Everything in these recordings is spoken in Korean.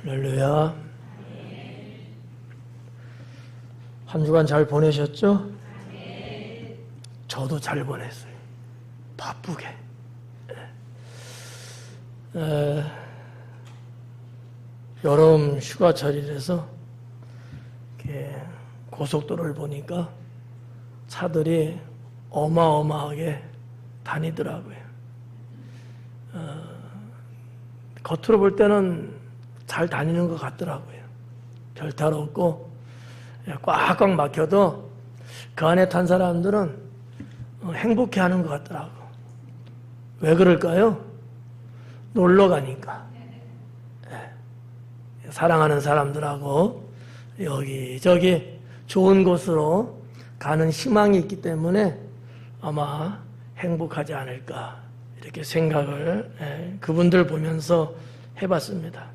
할렐루야. 한 주간 잘 보내셨죠? 저도 잘 보냈어요. 바쁘게. 여름 휴가철이라서 고속도로를 보니까 차들이 어마어마하게 다니더라고요. 겉으로 볼 때는 잘 다니는 것 같더라고요. 별 탈 없고 꽉꽉 막혀도 그 안에 탄 사람들은 행복해하는 것 같더라고. 왜 그럴까요? 놀러 가니까. 사랑하는 사람들하고 여기저기 좋은 곳으로 가는 희망이 있기 때문에 아마 행복하지 않을까 이렇게 생각을 그분들 보면서 해봤습니다.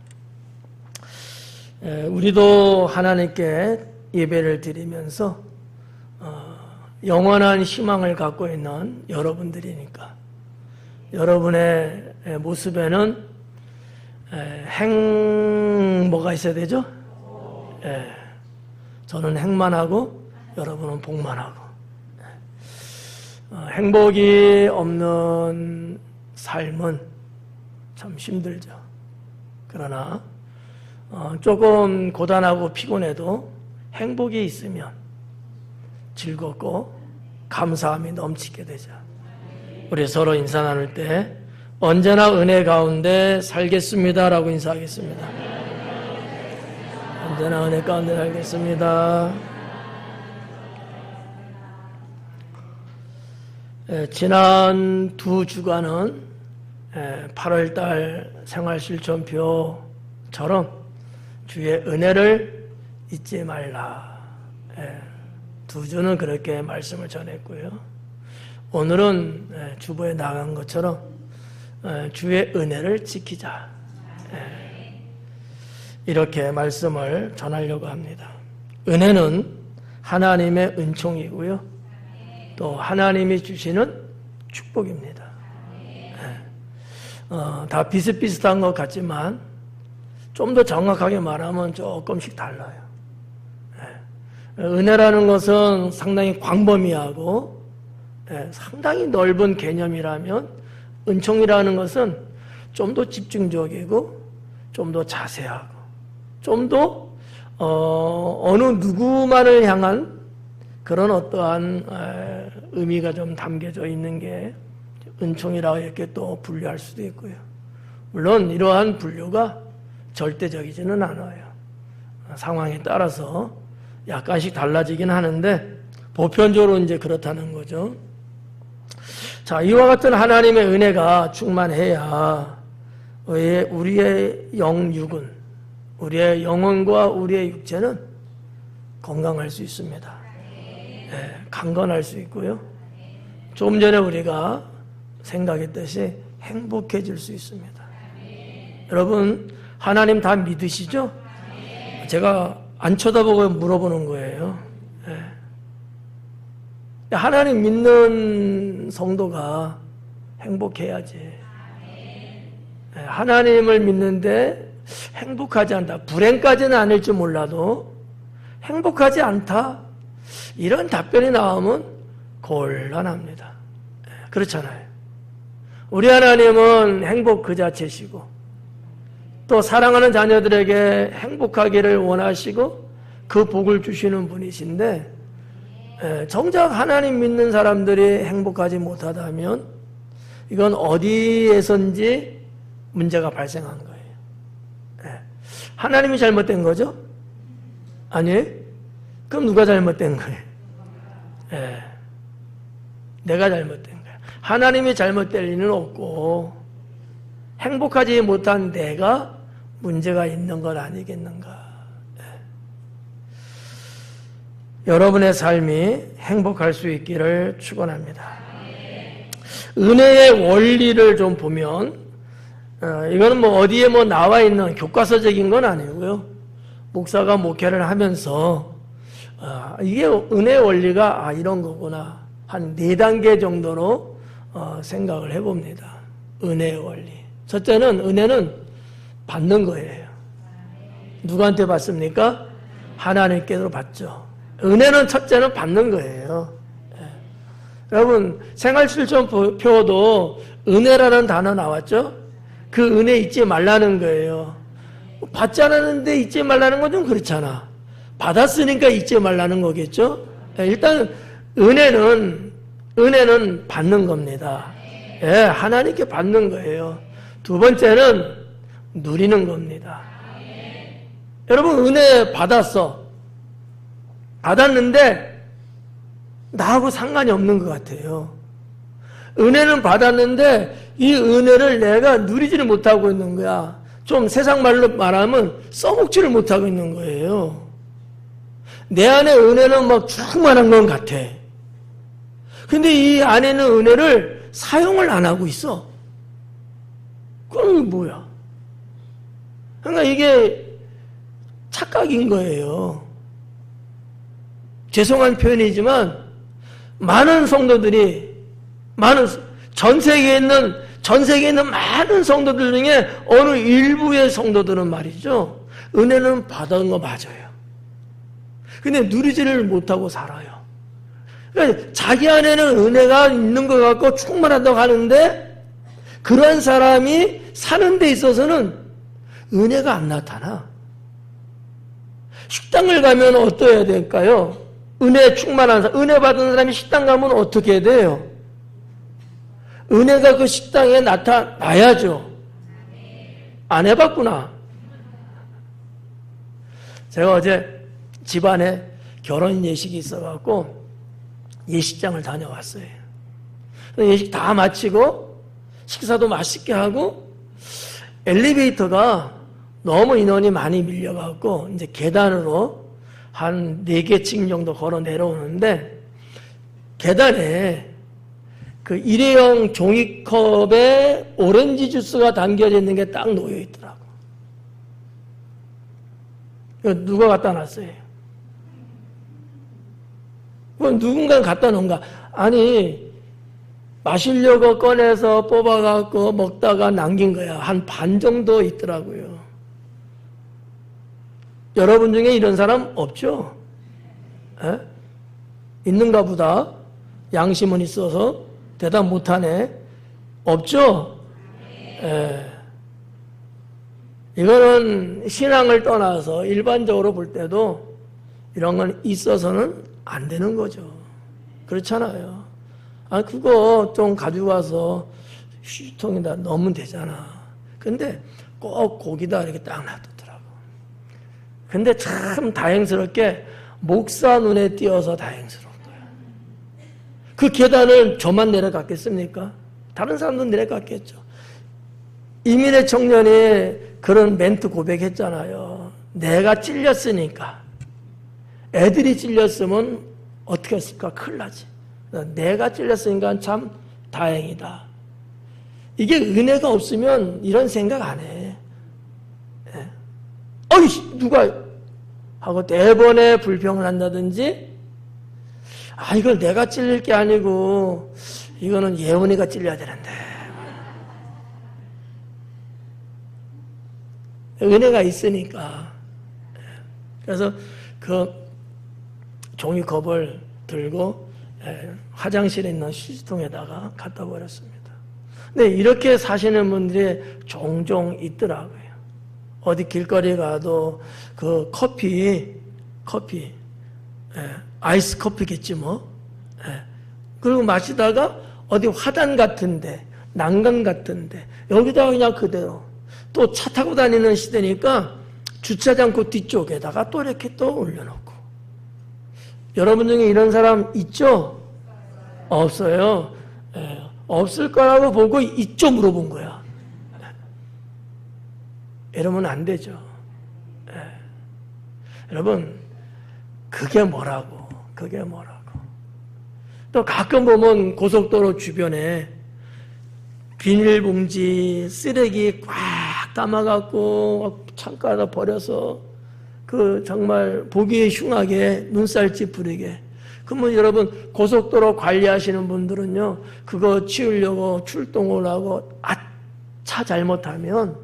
우리도 하나님께 예배를 드리면서 영원한 희망을 갖고 있는 여러분들이니까 여러분의 모습에는 뭐가 있어야 되죠? 저는 행만 하고 여러분은 복만 하고 행복이 없는 삶은 참 힘들죠. 그러나 조금 고단하고 피곤해도 행복이 있으면 즐겁고 감사함이 넘치게 되죠. 우리 서로 인사 나눌 때 언제나 은혜 가운데 살겠습니다라고 인사하겠습니다. 언제나 은혜 가운데 살겠습니다. 지난 두 주간은 8월달 생활실천표처럼 주의 은혜를 잊지 말라. 두 주는 그렇게 말씀을 전했고요. 오늘은 주보에 나간 것처럼 주의 은혜를 지키자. 이렇게 말씀을 전하려고 합니다. 은혜는 하나님의 은총이고요. 또 하나님이 주시는 축복입니다. 다 비슷비슷한 것 같지만 좀 더 정확하게 말하면 조금씩 달라요. 은혜라는 것은 상당히 광범위하고 상당히 넓은 개념이라면 은총이라는 것은 좀 더 집중적이고 좀 더 자세하고 좀 더 어느 누구만을 향한 그런 어떠한 의미가 좀 담겨져 있는 게 은총이라고 이렇게 또 분류할 수도 있고요. 물론 이러한 분류가 절대적이지는 않아요. 상황에 따라서 약간씩 달라지긴 하는데 보편적으로 이제 그렇다는 거죠. 자, 이와 같은 하나님의 은혜가 충만해야 우리의 영육은, 우리의 영혼과 우리의 육체는 건강할 수 있습니다. 강건할 수 있고요. 조금 전에 우리가 생각했듯이 행복해질 수 있습니다. 여러분, 하나님 다 믿으시죠? 제가 안 쳐다보고 물어보는 거예요. 하나님 믿는 성도가 행복해야지. 하나님을 믿는데 행복하지 않다. 불행까지는 아닐지 몰라도 행복하지 않다. 이런 답변이 나오면 곤란합니다. 그렇잖아요. 우리 하나님은 행복 그 자체시고 또 사랑하는 자녀들에게 행복하기를 원하시고 그 복을 주시는 분이신데 정작 하나님 믿는 사람들이 행복하지 못하다면 이건 어디에선지 문제가 발생한 거예요. 하나님이 잘못된 거죠? 아니, 그럼 누가 잘못된 거예요? 내가 잘못된 거예요. 하나님이 잘못될 리는 없고 행복하지 못한 내가 문제가 있는 것 아니겠는가. 여러분의 삶이 행복할 수 있기를 축원합니다. 은혜의 원리를 좀 보면 이거는 뭐 어디에 뭐 나와 있는 교과서적인 건 아니고요. 목사가 목회를 하면서 이게 은혜의 원리가 이런 거구나 한 4단계 정도로 생각을 해봅니다. 은혜의 원리. 첫째는 은혜는 받는 거예요. 누구한테 받습니까? 하나님께로 받죠. 은혜는 첫째는 받는 거예요. 여러분 생활실천표도 은혜라는 단어 나왔죠? 그 은혜 잊지 말라는 거예요. 받지 않았는데 잊지 말라는 건 좀 그렇잖아. 받았으니까 잊지 말라는 거겠죠? 일단 은혜는 받는 겁니다. 하나님께 받는 거예요. 두 번째는 누리는 겁니다. 여러분 은혜 받았는데 나하고 상관이 없는 것 같아요. 은혜는 받았는데 이 은혜를 내가 누리지를 못하고 있는 거야. 좀 세상 말로 말하면 써먹지를 못하고 있는 거예요. 내 안에 은혜는 막 충만한 건 같아. 근데 이 안에는 은혜를 사용을 안 하고 있어. 그럼 뭐야? 그러니까 이게 착각인 거예요. 죄송한 표현이지만 많은 성도들이 전 세계에 있는 많은 성도들 중에 어느 일부의 성도들은 말이죠. 은혜는 받은 거 맞아요. 근데 누리지를 못하고 살아요. 그러니까 자기 안에는 은혜가 있는 것 같고 충만하다고 하는데 그러한 사람이 사는 데 있어서는 은혜가 안 나타나. 식당을 가면 어떠해야 될까요? 은혜 충만한 사람, 은혜 받은 사람이 식당 가면 어떻게 해야 돼요? 은혜가 그 식당에 나타나야죠. 안 해봤구나. 제가 어제 집안에 결혼 예식이 있어갖고 예식장을 다녀왔어요. 예식 다 마치고 식사도 맛있게 하고 엘리베이터가 너무 인원이 많이 밀려갖고 이제 계단으로 한 4개 층 정도 걸어 내려오는데 계단에 그 일회용 종이컵에 오렌지 주스가 담겨져 있는 게 딱 놓여 있더라고. 누가 갖다 놨어요? 그건 누군가 갖다 놓은가? 아니, 마시려고 꺼내서 뽑아갖고 먹다가 남긴 거야. 한 반 정도 있더라고요. 여러분 중에 이런 사람 없죠? 에? 있는가 보다. 양심은 있어서 대답 못하네. 없죠? 이거는 신앙을 떠나서 일반적으로 볼 때도 이런 건 있어서는 안 되는 거죠. 그렇잖아요. 아, 그거 좀 가져와서 휴지통에다 넣으면 되잖아. 근데 꼭 거기다 이렇게 딱 놔두더라고. 근데 참 다행스럽게 목사 눈에 띄어서 다행스러운 거야. 그 계단을 저만 내려갔겠습니까? 다른 사람도 내려갔겠죠. 이민의 청년이 그런 멘트 고백했잖아요. 내가 찔렸으니까. 애들이 찔렸으면 어떻게 했을까? 큰일 나지. 내가 찔렸으니까 참 다행이다. 이게 은혜가 없으면 이런 생각 안 해. 어이, 누가 하고 대번에 불평을 한다든지, 아, 이걸 내가 찔릴 게 아니고 이거는 예원이가 찔려야 되는데. 은혜가 있으니까. 그래서 그 종이컵을 들고 화장실에 있는 휴지통에다가 갖다 버렸습니다. 근데 이렇게 사시는 분들이 종종 있더라고요. 어디 길거리 가도 그 커피, 아이스 커피겠지 뭐. 그리고 마시다가 어디 화단 같은데, 난간 같은데, 여기다가 그냥 그대로. 또 차 타고 다니는 시대니까 주차장 그 뒤쪽에다가 또 이렇게 또 올려놓고. 여러분 중에 이런 사람 있죠? 없어요. 없을 거라고 보고 있죠? 물어본 거야. 이러면 안 되죠. 여러분, 그게 뭐라고. 또 가끔 보면 고속도로 주변에 비닐봉지, 쓰레기 꽉 담아갖고 창가에다 버려서 그 정말 보기 흉하게 눈살 찌푸리게. 그러면 여러분 고속도로 관리하시는 분들은요, 그거 치우려고 출동을 하고 차 잘못하면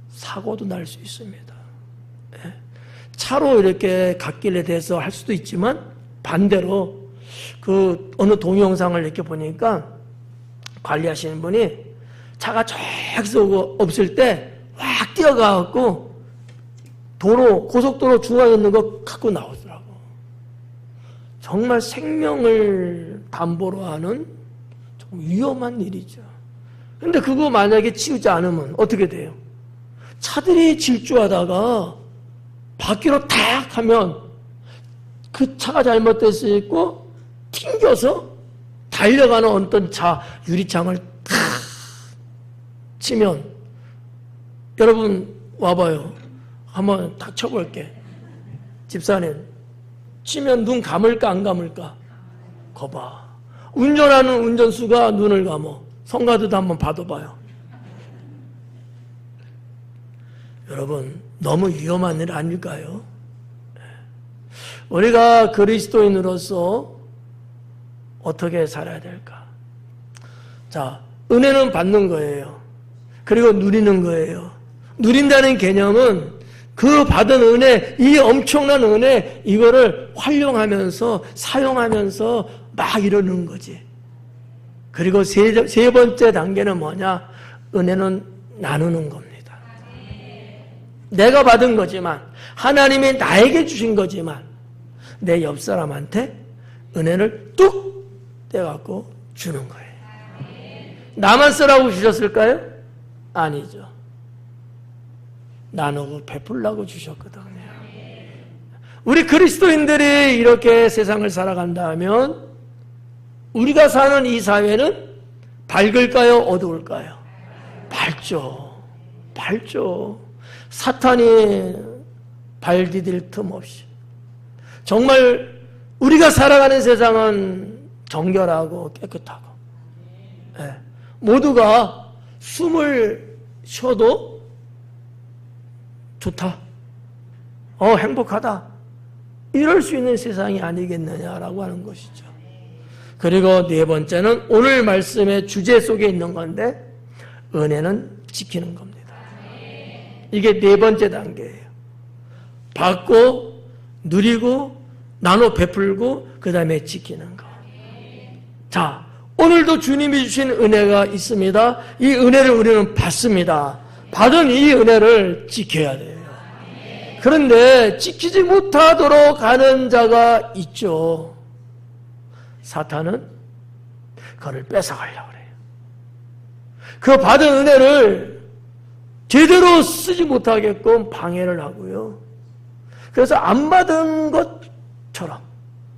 사고도 날 수 있습니다. 차로 이렇게 갓길에 대해서 할 수도 있지만 반대로 그 어느 동영상을 이렇게 보니까 관리하시는 분이 차가 저기서 없을 때 확 뛰어가갖고 고속도로 중앙에 있는 거 갖고 나오더라고. 정말 생명을 담보로 하는 좀 위험한 일이죠. 근데 그거 만약에 치우지 않으면 어떻게 돼요? 차들이 질주하다가 바퀴로 탁 하면 그 차가 잘못될 수 있고 튕겨서 달려가는 어떤 차 유리창을 탁 치면, 여러분 와봐요. 한번 딱 쳐볼게. 집사님, 치면 눈 감을까 안 감을까? 거봐. 운전하는 운전수가 눈을 감어. 성가대도 한번 봐둬봐요. 여러분, 너무 위험한 일 아닐까요? 우리가 그리스도인으로서 어떻게 살아야 될까? 자, 은혜는 받는 거예요. 그리고 누리는 거예요. 누린다는 개념은 그 받은 은혜, 이 엄청난 은혜, 이거를 활용하면서 사용하면서 막 이러는 거지. 그리고 세 번째 단계는 뭐냐? 은혜는 나누는 겁니다. 내가 받은 거지만, 하나님이 나에게 주신 거지만, 내 옆 사람한테 은혜를 뚝 떼갖고 주는 거예요. 나만 쓰라고 주셨을까요? 아니죠. 나누고 베풀라고 주셨거든요. 우리 그리스도인들이 이렇게 세상을 살아간다면 우리가 사는 이 사회는 밝을까요? 어두울까요? 밝죠. 밝죠. 사탄이 발 디딜 틈 없이. 정말 우리가 살아가는 세상은 정결하고 깨끗하고, 모두가 숨을 쉬어도 좋다, 행복하다, 이럴 수 있는 세상이 아니겠느냐라고 하는 것이죠. 그리고 네 번째는 오늘 말씀의 주제 속에 있는 건데, 은혜는 지키는 겁니다. 이게 네 번째 단계예요. 받고 누리고 나눠 베풀고 그 다음에 지키는 거. 자, 오늘도 주님이 주신 은혜가 있습니다. 이 은혜를 우리는 받습니다. 받은 이 은혜를 지켜야 돼요. 그런데 지키지 못하도록 하는 자가 있죠. 사탄은 그걸 뺏어가려고 그래요. 그 받은 은혜를 제대로 쓰지 못하게끔 방해를 하고요. 그래서 안 받은 것처럼,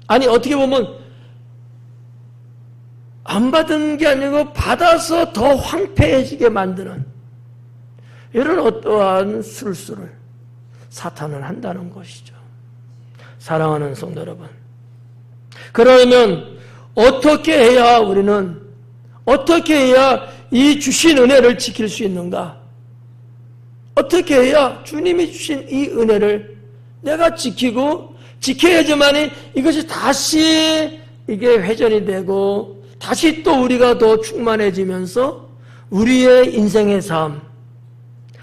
아니 어떻게 보면 안 받은 게 아니고 받아서 더 황폐해지게 만드는 이런 어떠한 술수를 사탄은 한다는 것이죠. 사랑하는 성도 여러분, 그러면 어떻게 해야 우리는, 어떻게 해야 이 주신 은혜를 지킬 수 있는가? 어떻게 해야 주님이 주신 이 은혜를 내가 지키고 지켜야지만이 이것이 다시 이게 회전이 되고 다시 또 우리가 더 충만해지면서 우리의 인생의 삶,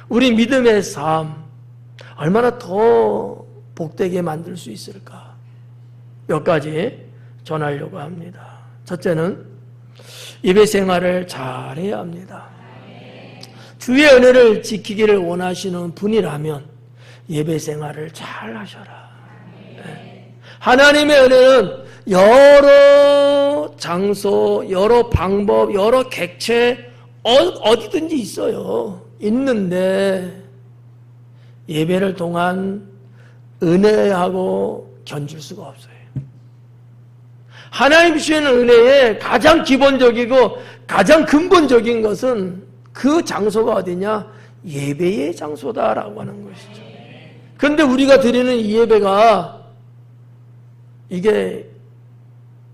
우리 믿음의 삶 얼마나 더 복되게 만들 수 있을까? 몇 가지 전하려고 합니다. 첫째는 예배 생활을 잘해야 합니다. 주의 은혜를 지키기를 원하시는 분이라면 예배 생활을 잘 하셔라. 하나님의 은혜는 여러 장소, 여러 방법, 여러 객체 어디든지 있어요. 있는데 예배를 통한 은혜하고 견줄 수가 없어요. 하나님 주시는 은혜의 가장 기본적이고 가장 근본적인 것은 그 장소가 어디냐? 예배의 장소다라고 하는 것이죠. 그런데 우리가 드리는 이 예배가 이게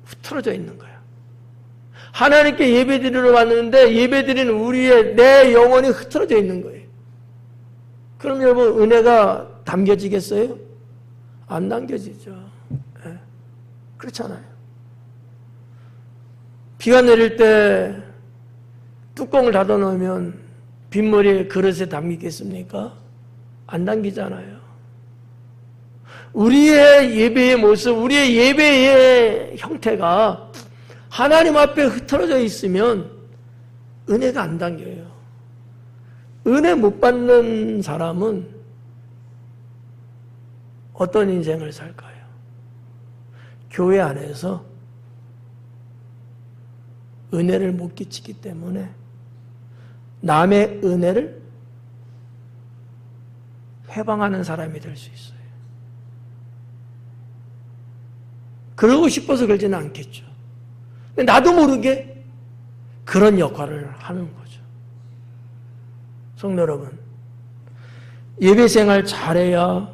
흐트러져 있는 거야. 하나님께 예배 드리러 왔는데 예배 드리는 우리의 내 영혼이 흐트러져 있는 거예요. 그럼 여러분 은혜가 담겨지겠어요? 안 담겨지죠. 네. 그렇잖아요. 비가 내릴 때 뚜껑을 닫아 놓으면 빗물이 그릇에 담기겠습니까? 안 담기잖아요. 우리의 예배의 모습, 우리의 예배의 형태가 하나님 앞에 흩어져 있으면 은혜가 안 당겨요. 은혜 못 받는 사람은 어떤 인생을 살까요? 교회 안에서 은혜를 못 끼치기 때문에 남의 은혜를 회방하는 사람이 될 수 있어요. 그러고 싶어서 그러지는 않겠죠. 근데 나도 모르게 그런 역할을 하는 거죠. 성도 여러분, 예배 생활 잘해야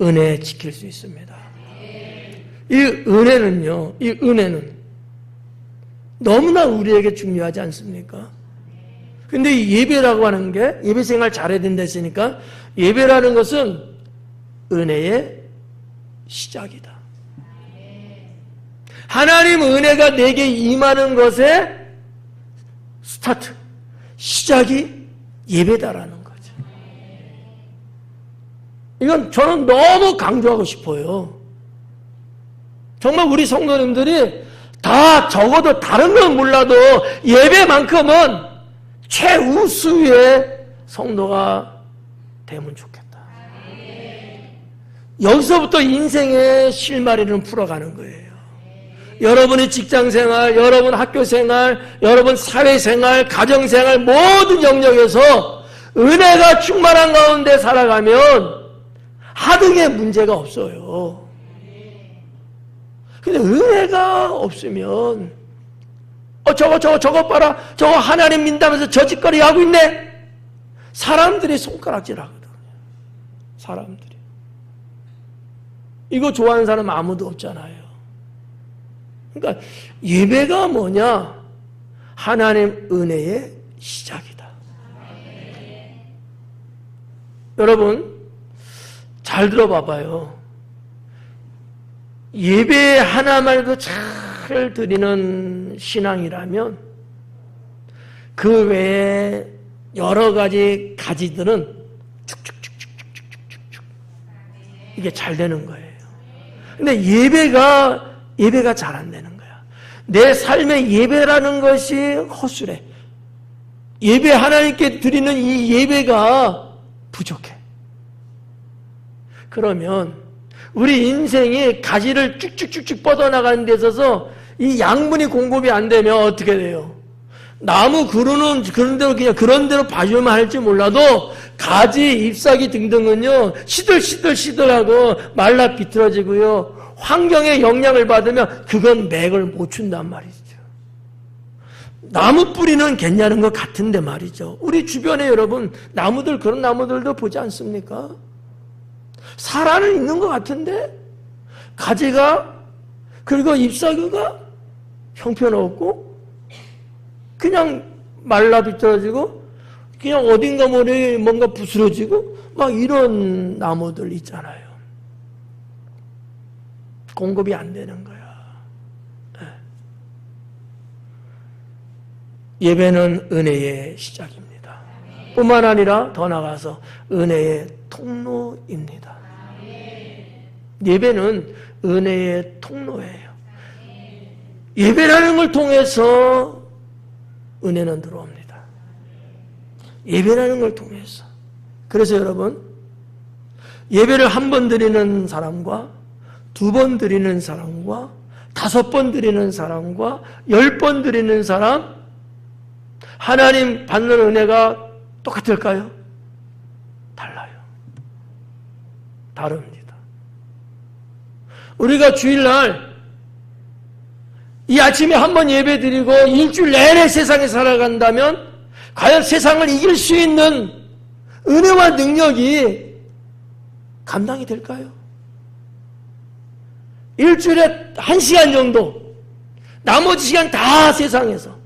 은혜 지킬 수 있습니다. 이 은혜는요, 이 은혜는 너무나 우리에게 중요하지 않습니까? 근데 이 예배라고 하는 게, 예배 생활 잘해야 된다 했으니까, 예배라는 것은 은혜의 시작이다. 하나님 은혜가 내게 임하는 것의 스타트, 시작이 예배다라는 거죠. 이건 저는 너무 강조하고 싶어요. 정말 우리 성도님들이 다 적어도 다른 건 몰라도 예배만큼은 최우수의 성도가 되면 좋겠다. 여기서부터 인생의 실마리를 풀어가는 거예요. 여러분의 직장생활, 여러분 학교생활, 여러분 사회생활, 가정생활 모든 영역에서 은혜가 충만한 가운데 살아가면 하등의 문제가 없어요. 근데 은혜가 없으면 저거 봐라, 저거 하나님 믿다면서 저 짓거리 하고 있네. 사람들이 손가락질 하거든요. 사람들이. 이거 좋아하는 사람 아무도 없잖아요. 그러니까 예배가 뭐냐? 하나님 은혜의 시작이다. 여러분 잘 들어봐봐요. 예배 하나만도 잘 드리는 신앙이라면 그 외에 여러 가지 가지들은 쭉쭉쭉쭉쭉쭉쭉 이게 잘 되는 거예요. 근데 예배가 잘 안 되는 거야. 내 삶의 예배라는 것이 허술해. 예배 하나님께 드리는 이 예배가 부족해. 그러면 우리 인생이 가지를 쭉쭉쭉쭉 뻗어나가는 데 있어서 이 양분이 공급이 안 되면 어떻게 돼요? 나무 그루는 그런 대로 그냥 그런 대로 봐주면 할지 몰라도 가지, 잎사귀 등등은요 시들시들하고 말라 비틀어지고요 환경의 영향을 받으면 그건 맥을 못 춘단 말이죠. 나무 뿌리는 괜찮은 것 같은데 말이죠. 우리 주변에 여러분 나무들 그런 나무들도 보지 않습니까? 살아는 있는 것 같은데 가지가 그리고 잎사귀가 형편없고 그냥 말라 비틀어지고 그냥 어딘가 모르게 뭔가 부스러지고 막 이런 나무들 있잖아요. 공급이 안 되는 거야. 예배는 은혜의 시작입니다. 뿐만 아니라 더 나아가서 은혜의 통로입니다. 예배는 은혜의 통로예요. 예배라는 걸 통해서 은혜는 들어옵니다. 예배라는 걸 통해서. 그래서 여러분 예배를 한 번 드리는 사람과 두 번 드리는 사람과 5번 드리는 사람과 10번 드리는 사람 하나님 받는 은혜가 똑같을까요? 달라요. 다릅니다. 우리가 주일날 이 아침에 한 번 예배 드리고 일주일 내내 세상에 살아간다면 과연 세상을 이길 수 있는 은혜와 능력이 감당이 될까요? 일주일에 1시간 정도 나머지 시간 다 세상에서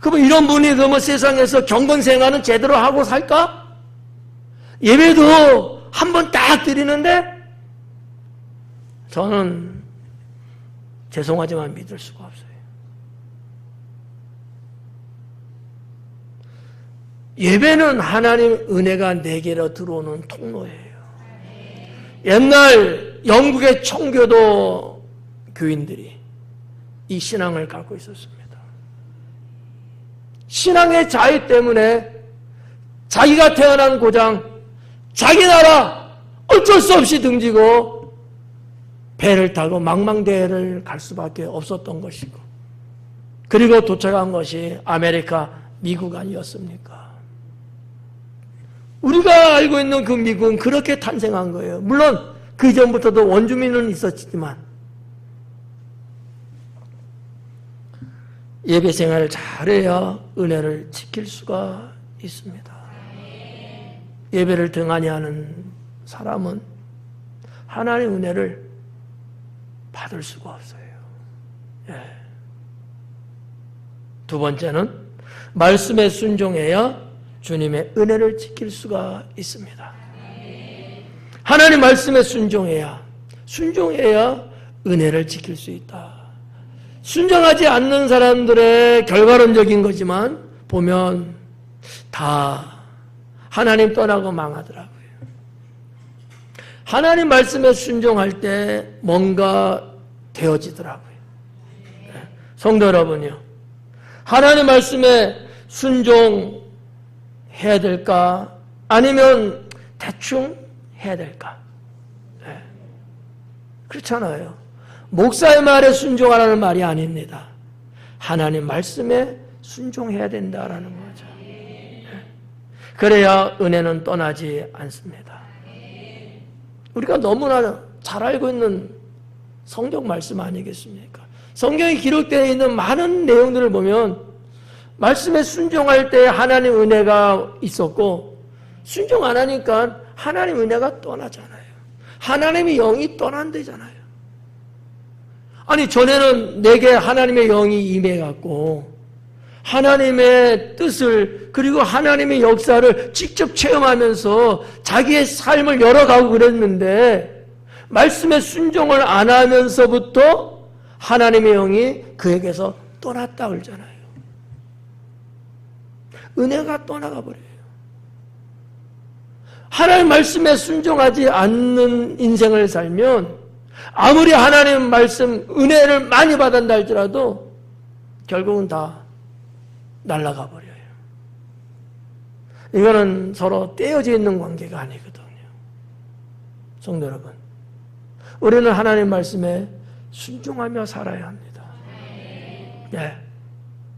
그럼 이런 분이 그러면 세상에서 경건생활은 제대로 하고 살까? 예배도 한 번 딱 드리는데 저는 죄송하지만 믿을 수가 없어요. 예배는 하나님 은혜가 내게로 들어오는 통로예요. 옛날 영국의 청교도 교인들이 이 신앙을 갖고 있었습니다. 신앙의 자유 때문에 자기가 태어난 고장, 자기 나라 어쩔 수 없이 등지고 배를 타고 망망대해를 갈 수밖에 없었던 것이고, 그리고 도착한 것이 아메리카, 미국 아니었습니까? 우리가 알고 있는 그 미국은 그렇게 탄생한 거예요. 물론 그 이전부터도 원주민은 있었지만 예배 생활을 잘해야 은혜를 지킬 수가 있습니다. 예배를 등한히 하는 사람은 하나님의 은혜를 받을 수가 없어요. 예. 두 번째는 말씀에 순종해야 주님의 은혜를 지킬 수가 있습니다. 하나님 말씀에 순종해야 은혜를 지킬 수 있다. 순종하지 않는 사람들의 결과론적인 거지만 보면 다 하나님 떠나고 망하더라고요. 하나님 말씀에 순종할 때 뭔가 되어지더라고요. 성도 여러분요, 하나님 말씀에 순종해야 될까? 아니면 대충 해야 될까? 그렇잖아요. 목사의 말에 순종하라는 말이 아닙니다. 하나님 말씀에 순종해야 된다라는 거죠. 그래야 은혜는 떠나지 않습니다. 우리가 너무나 잘 알고 있는 성경 말씀 아니겠습니까? 성경에 기록되어 있는 많은 내용들을 보면 말씀에 순종할 때 하나님 은혜가 있었고, 순종 안 하니까 하나님 은혜가 떠나잖아요. 하나님의 영이 떠난대잖아요. 아니, 전에는 내게 하나님의 영이 임해갖고 하나님의 뜻을, 그리고 하나님의 역사를 직접 체험하면서 자기의 삶을 열어가고 그랬는데, 말씀에 순종을 안 하면서부터 하나님의 영이 그에게서 떠났다 그러잖아요. 은혜가 떠나가 버려요. 하나님 말씀에 순종하지 않는 인생을 살면 아무리 하나님 말씀 은혜를 많이 받았다 할지라도 결국은 다 날아가 버려요. 이거는 서로 떼어져 있는 관계가 아니거든요. 성도 여러분, 우리는 하나님 말씀에 순종하며 살아야 합니다. 네.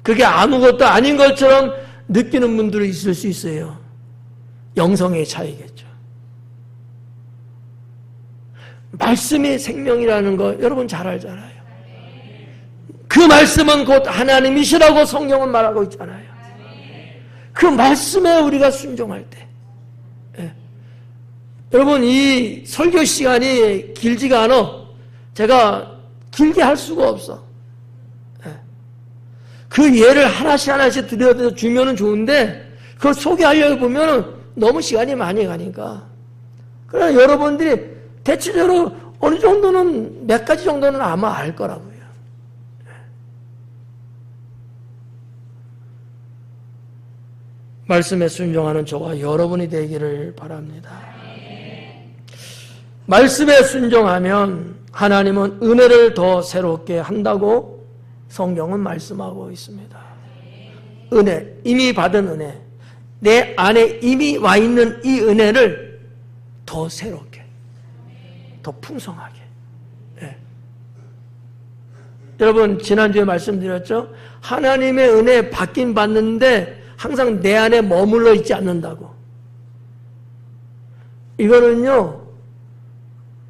그게 아무것도 아닌 것처럼 느끼는 분들이 있을 수 있어요. 영성의 차이겠죠. 말씀이 생명이라는 거 여러분 잘 알잖아요. 그 말씀은 곧 하나님이시라고 성경은 말하고 있잖아요. 그 말씀에 우리가 순종할 때, 여러분 이 설교 시간이 길지가 않아. 제가 길게 할 수가 없어. 그 예를 하나씩 들려주면 좋은데 그걸 소개하려고 보면 너무 시간이 많이 가니까. 그러나 여러분들이 대체적으로 어느 정도는, 몇 가지 정도는 아마 알 거라고요. 말씀에 순종하는 저와 여러분이 되기를 바랍니다. 말씀에 순종하면 하나님은 은혜를 더 새롭게 한다고 성경은 말씀하고 있습니다. 은혜, 이미 받은 은혜, 내 안에 이미 와 있는 이 은혜를 더 새롭게, 더 풍성하게. 네. 여러분 지난주에 말씀드렸죠? 하나님의 은혜 받긴 받는데 항상 내 안에 머물러 있지 않는다고. 이거는요,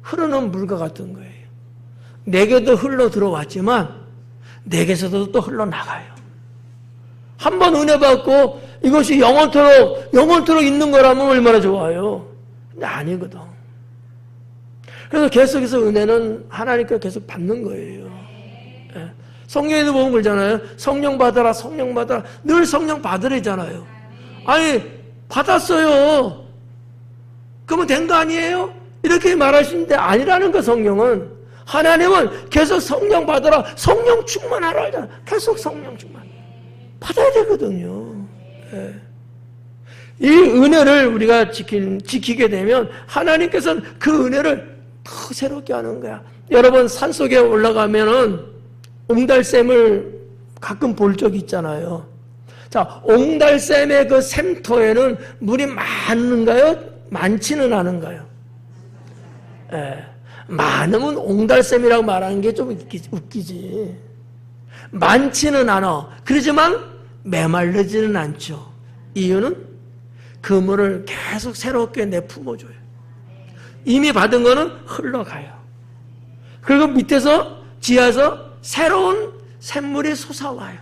흐르는 물과 같은 거예요. 내게도 흘러 들어왔지만 내게서도 또 흘러나가요. 한번 은혜 받고 이것이 영원토록 있는 거라면 얼마나 좋아요. 근데 아니거든. 그래서 계속해서 은혜는 하나님께 계속 받는 거예요. 예. 성경에도 보면 그러잖아요. 성령 받아라, 성령 받아라. 늘 성령 받으래잖아요. 아니, 받았어요. 그러면 된 거 아니에요? 이렇게 말하시는데 아니라는 거. 성경은, 하나님은 계속 성령 받아라, 성령 충만하라 하잖아요. 계속 성령 충만 받아야 되거든요. 예. 이 은혜를 우리가 지키게 되면 하나님께서는 그 은혜를 더 새롭게 하는 거야. 여러분 산속에 올라가면은 옹달샘을 가끔 볼 적이 있잖아요. 자, 옹달샘의 그 샘터에는 물이 많은가요? 많지는 않은가요? 예. 많으면 옹달샘이라고 말하는 게 좀 웃기지. 많지는 않아. 그렇지만 메말르지는 않죠. 이유는 그 물을 계속 새롭게 내뿜어줘요. 이미 받은 거는 흘러가요. 그리고 밑에서 지하에서 새로운 샘물이 솟아와요.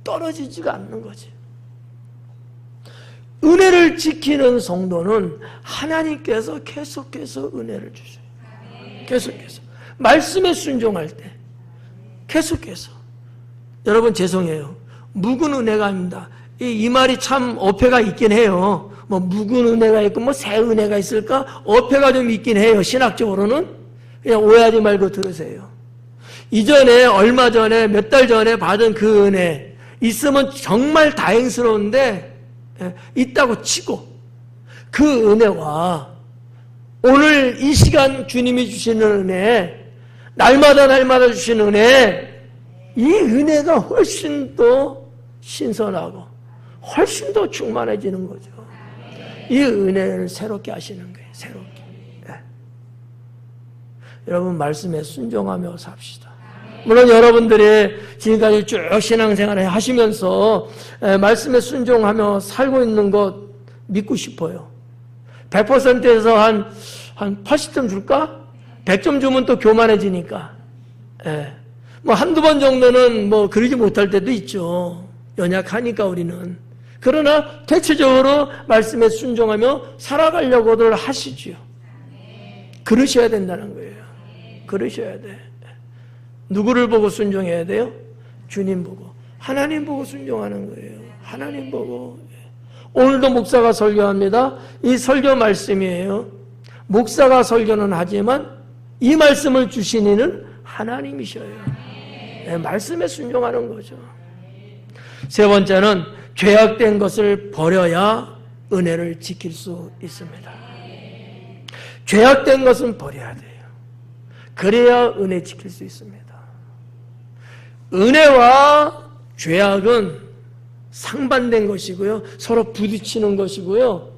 떨어지지가 않는 거지. 은혜를 지키는 성도는 하나님께서 계속해서 은혜를 주셔요. 계속해서. 말씀에 순종할 때 계속해서. 여러분 죄송해요. 묵은 은혜가 아닙니다. 이 말이 참 어폐가 있긴 해요. 뭐 묵은 은혜가 있고 뭐 새 은혜가 있을까? 어폐가 좀 있긴 해요. 신학적으로는. 그냥 오해하지 말고 들으세요. 이전에 얼마 전에 몇 달 전에 받은 그 은혜 있으면 정말 다행스러운데 있다고 치고 그 은혜와 오늘 이 시간 주님이 주시는 은혜, 날마다 주시는 은혜, 이 은혜가 훨씬 더 신선하고 훨씬 더 충만해지는 거죠. 이 은혜를 새롭게 하시는 거예요. 새롭게. 네. 여러분 말씀에 순종하며 삽시다. 물론 여러분들이 지금까지 쭉 신앙생활을 하시면서 말씀에 순종하며 살고 있는 것 믿고 싶어요. 100%에서 한 80점 줄까? 100점 주면 또 교만해지니까. 뭐 한두 번 정도는 뭐 그러지 못할 때도 있죠. 연약하니까 우리는. 그러나 대체적으로 말씀에 순종하며 살아가려고들 하시지요. 그러셔야 된다는 거예요. 그러셔야 돼. 누구를 보고 순종해야 돼요? 주님 보고. 하나님 보고 순종하는 거예요. 하나님 보고. 오늘도 목사가 설교합니다. 이 설교 말씀이에요. 목사가 설교는 하지만 이 말씀을 주신 이는 하나님이셔요. 네, 말씀에 순종하는 거죠. 세 번째는 죄악된 것을 버려야 은혜를 지킬 수 있습니다. 죄악된 것은 버려야 돼요. 그래야 은혜 지킬 수 있습니다. 은혜와 죄악은 상반된 것이고요. 서로 부딪히는 것이고요.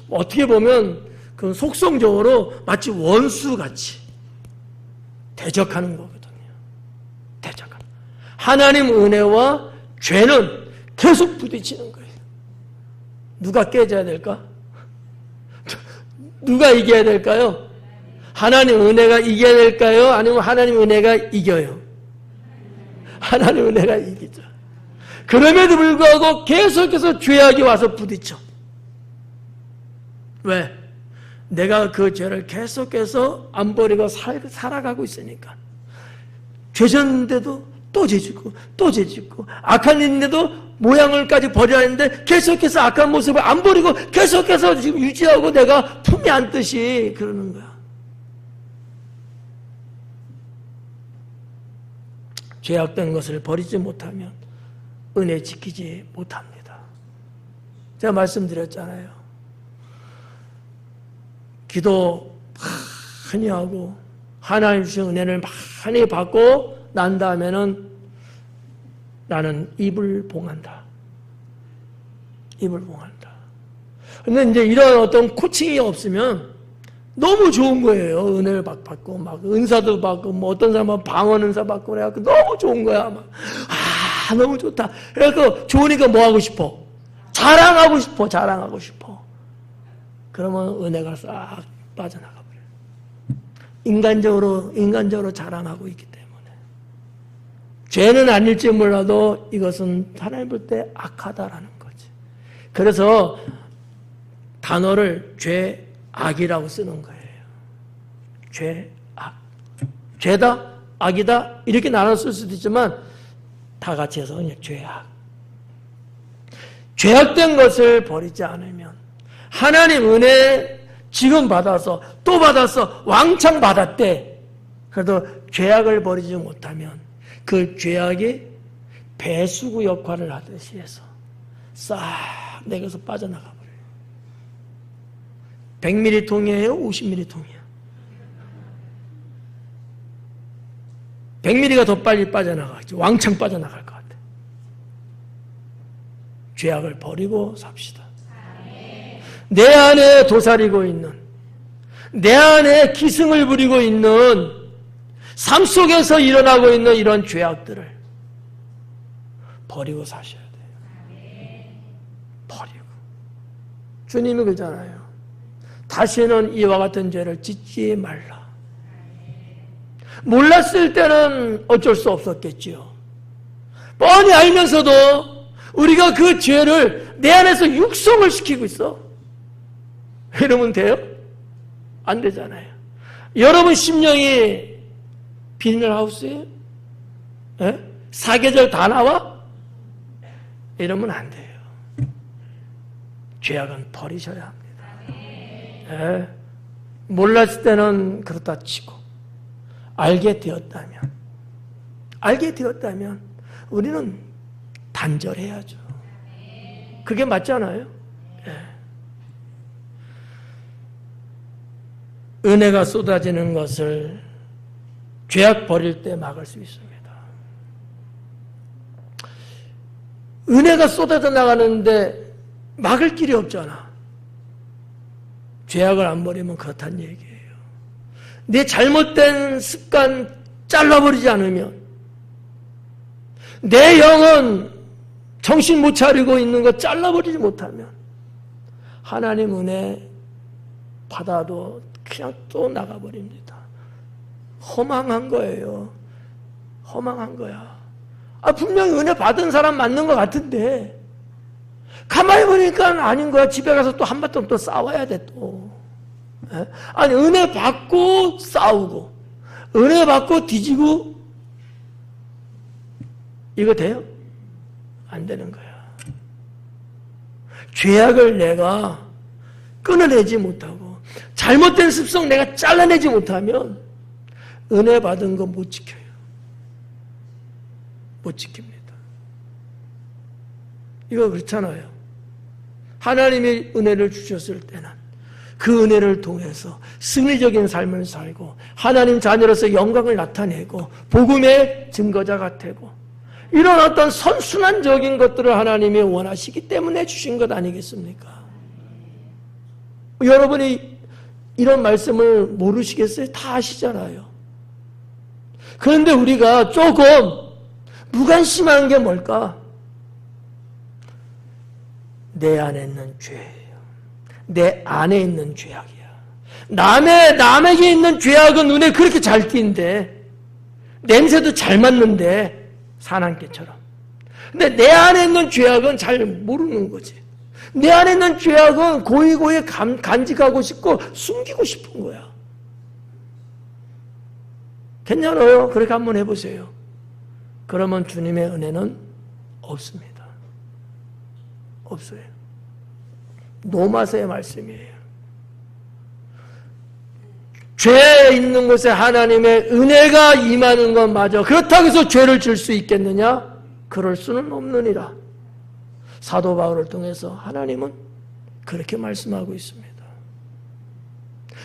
어떻게 보면 그 속성적으로 마치 원수같이 대적하는 거거든요. 대적하는. 하나님 은혜와 죄는 계속 부딪히는 거예요. 누가 깨져야 될까? 누가 이겨야 될까요? 하나님 은혜가 이겨야 될까요? 아니면 하나님 은혜가 이겨요? 하나님 은혜가 이기죠. 그럼에도 불구하고 계속해서 죄악이 와서 부딪혀. 왜? 내가 그 죄를 계속해서 안 버리고 살아가고 있으니까. 죄졌는데도 또 죄짓고 또 죄짓고 악한 일인데도 모양을까지 버려야 하는데 계속해서 악한 모습을 안 버리고 계속해서 지금 유지하고 내가 품에 안듯이 그러는 거야. 죄악된 것을 버리지 못하면 은혜 지키지 못합니다. 제가 말씀드렸잖아요. 기도 많이 하고 하나님 주신 은혜를 많이 받고 난 다음에는 나는 입을 봉한다. 입을 봉한다. 근데 이제 이런 어떤 코칭이 없으면 너무 좋은 거예요. 은혜를 받고, 막, 은사도 받고, 뭐, 어떤 사람은 방언 은사 받고, 그래갖고, 너무 좋은 거야. 막, 너무 좋다. 그래갖고, 좋으니까 뭐 하고 싶어? 자랑하고 싶어, 자랑하고 싶어. 그러면 은혜가 싹 빠져나가 버려요. 인간적으로 자랑하고 있기 때문에. 죄는 아닐지 몰라도 이것은 하나님 볼 때 악하다라는 거지. 그래서 단어를 악이라고 쓰는 거예요. 죄악. 죄다, 악이다, 이렇게 나눠 쓸 수도 있지만, 다 같이 해서 그냥 죄악. 죄악된 것을 버리지 않으면, 하나님 은혜 지금 받아서, 또 받아서, 왕창 받았대. 그래도 죄악을 버리지 못하면, 그 죄악이 배수구 역할을 하듯이 해서, 싹 내게서 빠져나가 버려요. 100ml 통이에요? 50ml 통이에요? 100ml가 더 빨리 빠져나가겠죠. 왕창 빠져나갈 것 같아요. 죄악을 버리고 삽시다. 내 안에 도사리고 있는, 내 안에 기승을 부리고 있는 삶 속에서 일어나고 있는 이런 죄악들을 버리고 사셔야 돼요. 버리고. 주님이 그러잖아요. 다시는 이와 같은 죄를 짓지 말라. 몰랐을 때는 어쩔 수 없었겠지요. 뻔히 알면서도 우리가 그 죄를 내 안에서 육성을 시키고 있어. 이러면 돼요? 안 되잖아요. 여러분 심령이 비닐하우스예요? 예? 사계절 다 나와? 이러면 안 돼요. 죄악은 버리셔야 합니다. 예? 몰랐을 때는 그렇다 치고 알게 되었다면 우리는 단절해야죠. 그게 맞잖아요. 예. 은혜가 쏟아지는 것을 죄악 버릴 때 막을 수 있습니다. 은혜가 쏟아져 나가는데 막을 길이 없잖아. 죄악을 안 버리면 그렇다는 얘기예요. 내 잘못된 습관 잘라버리지 않으면, 내 영은 정신 못 차리고 있는 거 잘라버리지 못하면 하나님 은혜 받아도 그냥 또 나가버립니다. 허망한 거예요. 허망한 거야. 분명히 은혜 받은 사람 맞는 것 같은데 가만히 보니까 아닌 거야. 집에 가서 또 한바탕 또 싸워야 돼 또. 아니 은혜 받고 싸우고 은혜 받고 뒤지고 이거 돼요? 안 되는 거야. 죄악을 내가 끊어내지 못하고 잘못된 습성 내가 잘라내지 못하면 은혜 받은 거 못 지켜요. 못 지킵니다. 이거 그렇잖아요. 하나님이 은혜를 주셨을 때는 그 은혜를 통해서 승리적인 삶을 살고 하나님 자녀로서 영광을 나타내고 복음의 증거자가 되고 이런 어떤 선순환적인 것들을 하나님이 원하시기 때문에 주신 것 아니겠습니까? 여러분이 이런 말씀을 모르시겠어요? 다 아시잖아요. 그런데 우리가 조금 무관심한 게 뭘까? 내 안에 있는 죄예요. 내 안에 있는 죄악이야. 남에게 있는 죄악은 눈에 그렇게 잘 띄는데 냄새도 잘 맡는데 사난개처럼. 근데 내 안에 있는 죄악은 잘 모르는 거지. 내 안에 있는 죄악은 고이고이 간직하고 싶고 숨기고 싶은 거야. 괜찮아요? 그렇게 한번 해보세요. 그러면 주님의 은혜는 없습니다. 없어요. 노마서의 말씀이에요. 죄 있는 곳에 하나님의 은혜가 임하는 것마저 그렇다고 해서 죄를 질 수 있겠느냐? 그럴 수는 없느니라. 사도 바울을 통해서 하나님은 그렇게 말씀하고 있습니다.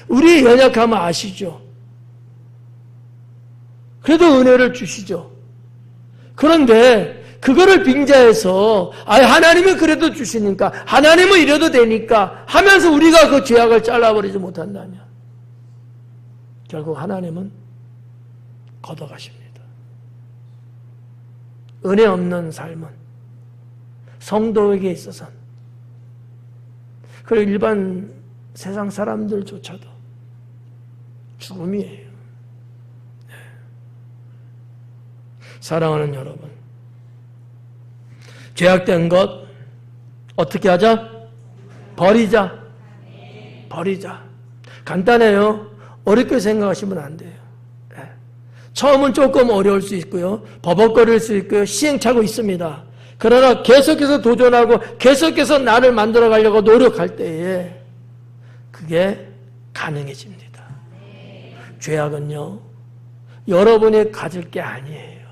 우리의 연약함을 아시죠? 그래도 은혜를 주시죠. 그런데 그거를 빙자해서 하나님은 그래도 주시니까 하나님은 이래도 되니까 하면서 우리가 그 죄악을 잘라버리지 못한다면 결국 하나님은 걷어가십니다. 은혜 없는 삶은 성도에게 있어서는 그리고 일반 세상 사람들조차도 죽음이에요. 네. 사랑하는 여러분, 죄악된 것 어떻게 하자? 버리자. 버리자. 간단해요. 어렵게 생각하시면 안 돼요. 네. 처음은 조금 어려울 수 있고요. 버벅거릴 수 있고요. 시행착오 있습니다. 그러나 계속해서 도전하고 계속해서 나를 만들어 가려고 노력할 때에 그게 가능해집니다. 죄악은요, 여러분이 가질 게 아니에요.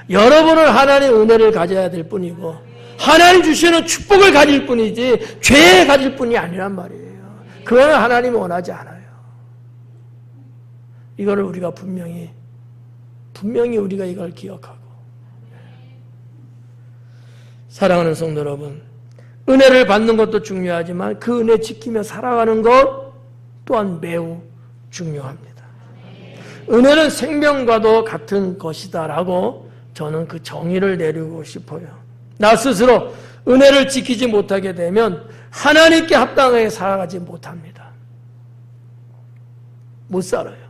여러분은 하나님의 은혜를 가져야 될 뿐이고 하나님 주시는 축복을 가질 뿐이지 죄에 가질 뿐이 아니란 말이에요. 그거는 하나님이 원하지 않아요. 이거를 우리가 분명히 우리가 이걸 기억하고. 사랑하는 성도 여러분, 은혜를 받는 것도 중요하지만 그 은혜 지키며 살아가는 것 또한 매우 중요합니다. 은혜는 생명과도 같은 것이다라고 저는 그 정의를 내리고 싶어요. 나 스스로 은혜를 지키지 못하게 되면 하나님께 합당하게 살아가지 못합니다. 못 살아요.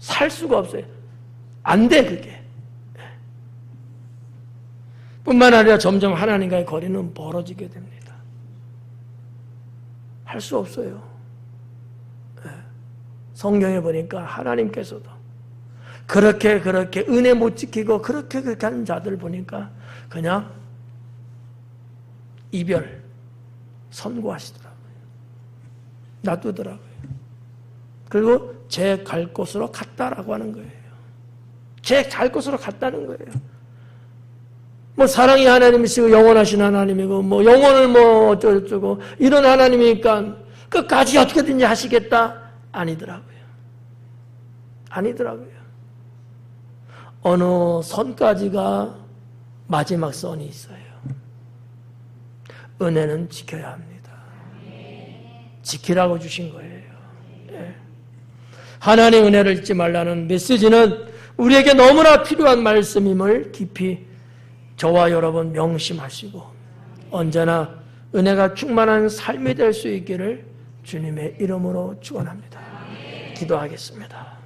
살 수가 없어요. 안 돼, 그게. 뿐만 아니라 점점 하나님과의 거리는 멀어지게 됩니다. 할 수 없어요. 성경에 보니까 하나님께서도 그렇게 은혜 못 지키고 그렇게 하는 자들 보니까 그냥 이별 선고하시더라고요. 놔두더라고요. 그리고 제 갈 곳으로 갔다라고 하는 거예요. 제 갈 곳으로 갔다는 거예요. 뭐 사랑이 하나님이시고 영원하신 하나님이고 뭐 영혼을 뭐 어쩌고 이런 하나님이니까 끝까지 어떻게든지 하시겠다? 아니더라고요. 어느 선까지가 마지막 선이 있어요. 은혜는 지켜야 합니다. 지키라고 주신 거예요. 하나님의 은혜를 잊지 말라는 메시지는 우리에게 너무나 필요한 말씀임을 깊이 저와 여러분 명심하시고 언제나 은혜가 충만한 삶이 될 수 있기를 주님의 이름으로 축원합니다. 기도하겠습니다.